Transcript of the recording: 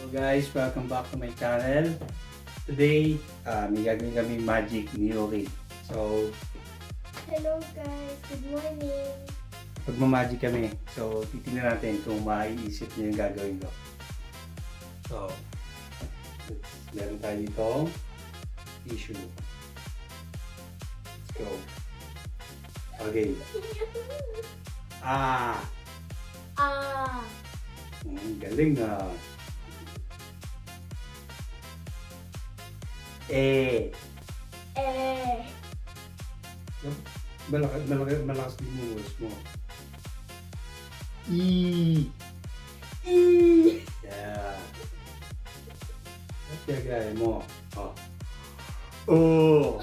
So guys, welcome back to my channel. Today, may gagawin kami magic ni Yuri. So, Hello guys, good morning. magmamagic kami. So, titingnan natin kung maiisip niya yung gagawin ko. So, meron tayo dito tissue. Let's go. Okay. Ah! Galing na. Eh. Malakas din yung words mo. E. Yeah. At gagaya mo. Oh. Oh.